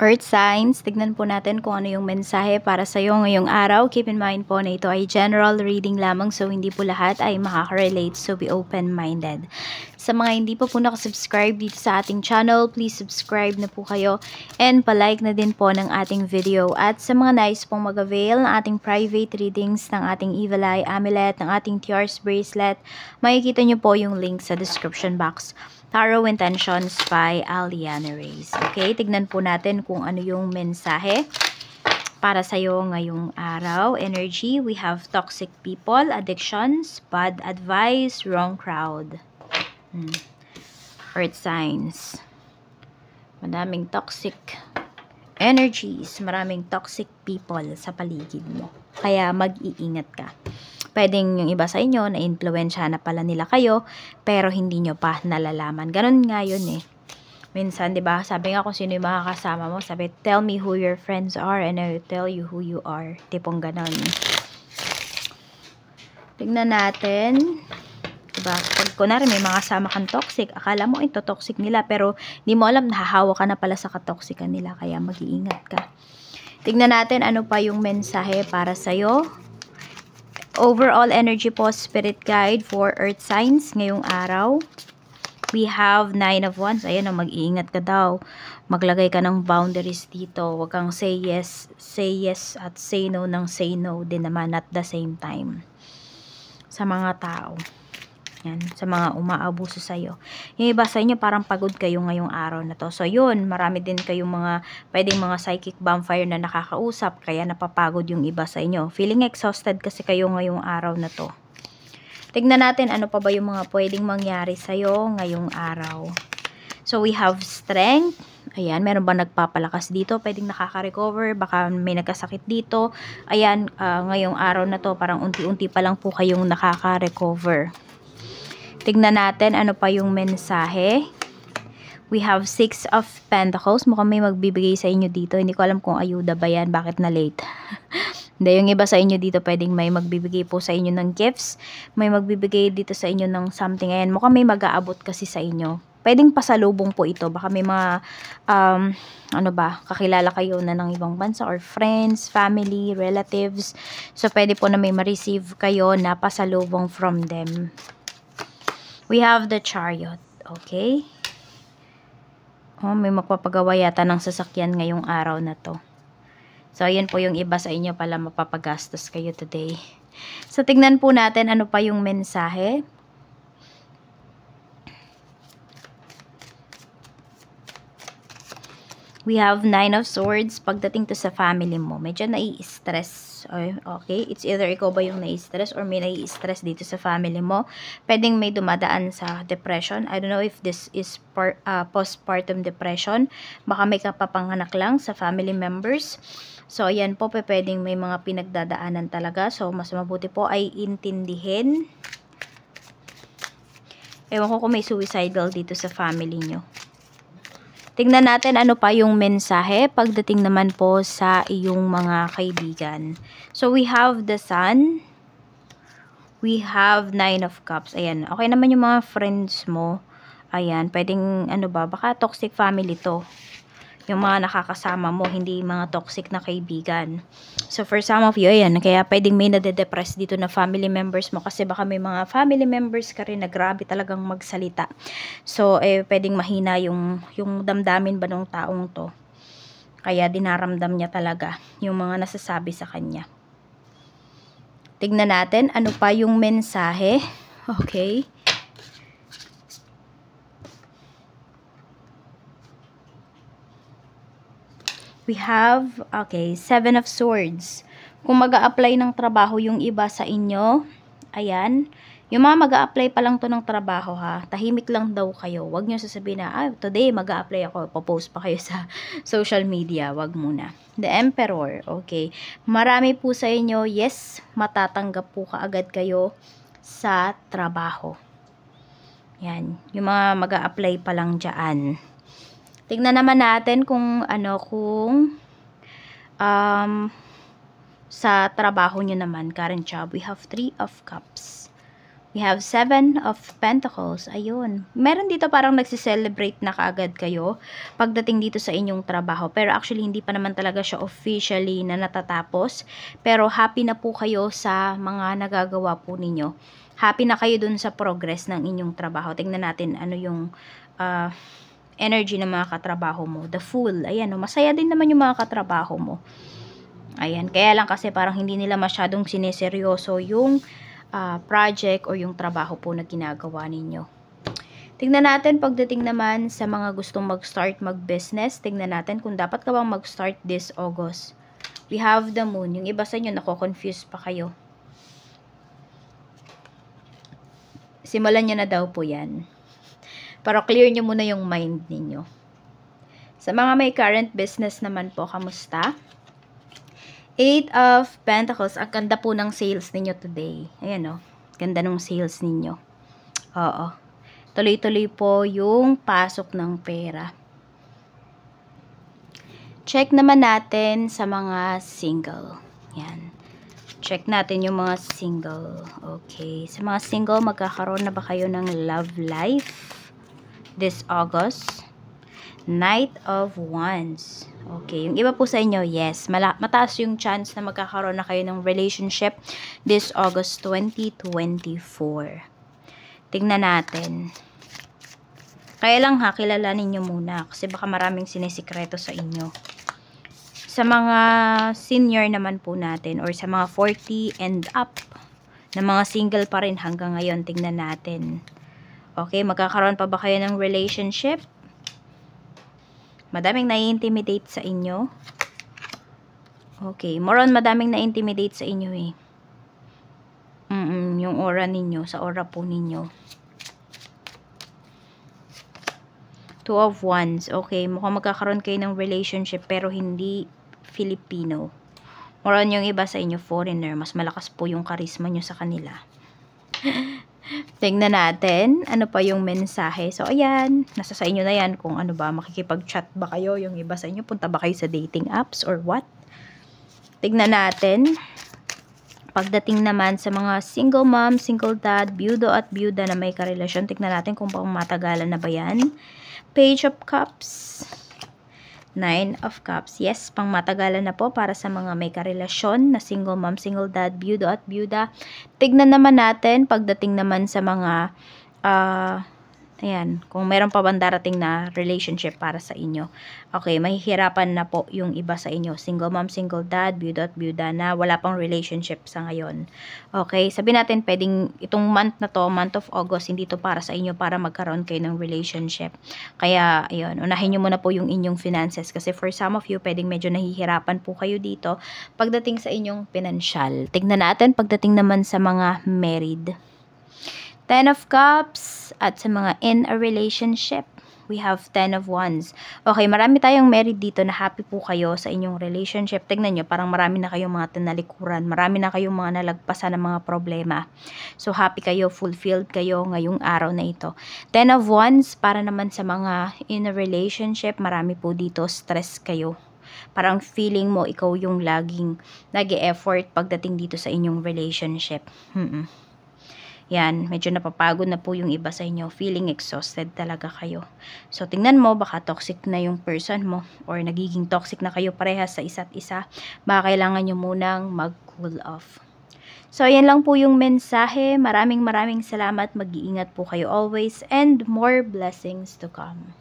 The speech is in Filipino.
Earth signs, tignan po natin kung ano yung mensahe para sa iyo ngayong araw. Keep in mind po na ito ay general reading lamang, so hindi po lahat ay makaka-relate, so be open-minded. Sa mga hindi pa po nakasubscribe dito sa ating channel, please subscribe na po kayo and palike na din po ng ating video. At sa mga nais pong mag-avail ng ating private readings, ng ating Evil Eye Amulet, ng ating Tears Bracelet, makikita nyo po yung link sa description box. Tarot Intentions by Aliana Reyes. Okay, tignan po natin kung ano yung mensahe para sa'yo ngayong araw. Energy, we have toxic people, addictions, bad advice, wrong crowd. Earth signs. Maraming toxic energies, maraming toxic people sa paligid mo. Kaya mag-iingat ka. Pwedeng yung iba sa inyo, na-influensya na pala nila kayo, pero hindi nyo pa nalalaman. Ganun nga yun eh. Minsan, di ba, sabi nga kung sino yung mga kasama mo, sabi, tell me who your friends are and I will tell you who you are. Tipong ganun. Tignan natin. Diba, pag kunwari may mga kasama kang toxic, akala mo ito toxic nila, pero di mo alam, nahahawa ka na pala sa katoxican nila, kaya mag-iingat ka. Tignan natin ano pa yung mensahe para sa'yo. Overall energy po, spirit guide for earth signs ngayong araw. We have 9 of Wands. Ayan, mag-iingat ka daw. Maglagay ka ng boundaries dito. Huwag kang say yes at say no ng say no din naman at the same time. Sa mga tao. Yan, sa mga umaabuso sa'yo. Yung iba sa inyo, parang pagod kayo ngayong araw na to. So, yun, marami din kayong pwedeng mga psychic vampire na nakakausap, kaya napapagod yung iba sa inyo. Feeling exhausted kasi kayo ngayong araw na to. Tignan natin ano pa ba yung mga pwedeng mangyari sa'yo ngayong araw. So, we have strength. Ayan, meron ba nagpapalakas dito? Pwedeng nakaka-recover. Baka may nagkasakit dito. Ayan, ngayong araw na to, parang unti-unti pa lang po kayong nakaka-recover. Tignan natin ano pa yung mensahe. We have 6 of Pentacles. Mukhang may magbibigay sa inyo dito. Hindi ko alam kung ayuda ba yan. Bakit na late? Hindi, yung iba sa inyo dito pwedeng may magbibigay po sa inyo ng gifts. May magbibigay dito sa inyo ng something. Ayan, mukhang may mag-aabot kasi sa inyo. Pwedeng pasalubong po ito. Baka may mga, kakilala kayo na ng ibang bansa or friends, family, relatives. So, pwede po na may ma-receive kayo na pasalubong from them. We have the Chariot. Okay? Oh, may magpapagawa yata ng sasakyan ngayong araw na to. So, ayan po yung iba sa inyo pala mapapagastos kayo today. So, tignan po natin ano pa yung mensahe. We have 9 of Swords. Pagdating to sa family mo, medyo nai-stress. Okay, it's either ikaw ba yung nai-stress or may nai-stress dito sa family mo. Pwedeng may dumadaan sa depression. I don't know if this is postpartum depression. Baka may kapapanganak lang sa family members. So, ayan po, pwedeng may mga pinagdadaanan talaga. So, mas mabuti po ay intindihin. Ewan ko kung may suicidal dito sa family nyo. Tingnan natin ano pa yung mensahe pagdating naman po sa iyong mga kaibigan. So, we have the Sun. We have 9 of Cups. Ayan. Okay naman yung mga friends mo. Ayan. Pwedeng, baka toxic family to. Yung mga nakakasama mo, hindi mga toxic na kaibigan. So, for some of you, ayan, kaya pwedeng may nade-depress dito na family members mo kasi baka may mga family members ka rin na grabe talagang magsalita. So, pwedeng mahina yung damdamin ba ng taong to. Kaya dinaramdam niya talaga yung mga nasasabi sa kanya. Tignan natin, ano pa yung mensahe. Okay. We have, 7 of Swords. Kung mag-a-apply ng trabaho yung iba sa inyo, ayan, yung mga mag-a-apply pa lang to ng trabaho ha, tahimik lang daw kayo. Huwag nyo sasabihin na, today mag-a-apply ako, popost pa kayo sa social media. Huwag muna. The Emperor, okay. Marami po sa inyo, yes, matatanggap po kaagad kayo sa trabaho. Yan, yung mga mag-a-apply pa lang dyan. Tignan naman natin kung sa trabaho nyo naman, current job, we have 3 of Cups. We have 7 of Pentacles. Ayun. Meron dito parang nagsiselebrate na kaagad kayo pagdating dito sa inyong trabaho. Pero actually, hindi pa naman talaga siya officially na natatapos. Pero happy na po kayo sa mga nagagawa po ninyo. Happy na kayo dun sa progress ng inyong trabaho. Tingnan natin ano yung energy ng mga katrabaho mo. The Fool. Ayan, masaya din naman yung mga katrabaho mo. Ayan. Kaya lang kasi parang hindi nila masyadong sineseryoso yung project o yung trabaho po na ginagawa ninyo. Tingnan natin pagdating naman sa mga gustong mag-start mag-business. Tingnan natin kung dapat ka bang mag-start this August. We have the Moon. Yung iba sa inyo, nako-confuse pa kayo. Simulan nyo na daw po yan. Pero clear nyo muna yung mind ninyo. Sa mga may current business naman po, kamusta? 8 of Pentacles. Ang ganda po ng sales ninyo today. Ayan o. Ganda ng sales ninyo. Oo. Tuloy-tuloy po yung pasok ng pera. Check naman natin sa mga single. Yan. Check natin yung mga single. Okay. Sa mga single, magkakaroon na ba kayo ng love life this August? Knight of Wands. Okay. Yung iba po sa inyo, yes. Mataas yung chance na magkakaroon na kayo ng relationship this August 2024. Tingnan natin. Kaya lang ha, kilalanin nyo muna. Kasi baka maraming sinisikreto sa inyo. Sa mga senior naman po natin or sa mga 40 and up na mga single pa rin hanggang ngayon, tingnan natin. Okay, magkakaroon pa ba kayo ng relationship? Madaming nai-intimidate sa inyo. Okay. More on madaming na-intimidate sa inyo eh. Yung aura ninyo. Sa aura po ninyo. 2 of Wands. Okay. Mukhang magkakaroon kayo ng relationship pero hindi Filipino. More on yung iba sa inyo foreigner. Mas malakas po yung charisma nyo sa kanila. Tingnan natin, ano pa yung mensahe. So, ayan, nasa sa inyo na yan kung ano ba, makikipag-chat ba kayo, yung iba sa inyo, punta ba kayo sa dating apps or what? Tingnan natin, pagdating naman sa mga single mom, single dad, byudo at byuda na may karelasyon, tingnan natin kung pang matagalan na ba yan. Page of Cups, 9 of Cups. Yes, pang matagalan na po para sa mga may karelasyon na single mom, single dad, byudo at byuda. Tignan naman natin pagdating naman sa mga ayan, kung meron pa bang darating na relationship para sa inyo. Okay, mahihirapan na po yung iba sa inyo. Single mom, single dad, byudo at byuda na wala pang relationship sa ngayon. Okay, sabihin natin pwedeng itong month na to, month of August, hindi to para sa inyo para magkaroon kayo ng relationship. Kaya, ayun, unahin nyo muna po yung inyong finances kasi for some of you, pwedeng medyo nahihirapan po kayo dito pagdating sa inyong pinansyal. Tignan natin pagdating naman sa mga married. 10 of Cups at sa mga in a relationship, we have 10 of Wands. Okay, marami tayong married dito na happy po kayo sa inyong relationship. Tignan nyo, parang marami na kayong mga tinalikuran, marami na kayong mga nalagpasan ng mga problema. So, happy kayo, fulfilled kayo ngayong araw na ito. 10 of Wands, para naman sa mga in a relationship, marami po dito, stress kayo. Parang feeling mo, ikaw yung laging nag-e-effort pagdating dito sa inyong relationship. Yan, medyo napapagod na po yung iba sa inyo. Feeling exhausted talaga kayo. So, tingnan mo, baka toxic na yung person mo or nagiging toxic na kayo parehas sa isa't isa. Baka kailangan nyo munang mag-cool off. So, ayan lang po yung mensahe. Maraming salamat. Mag-iingat po kayo always and more blessings to come.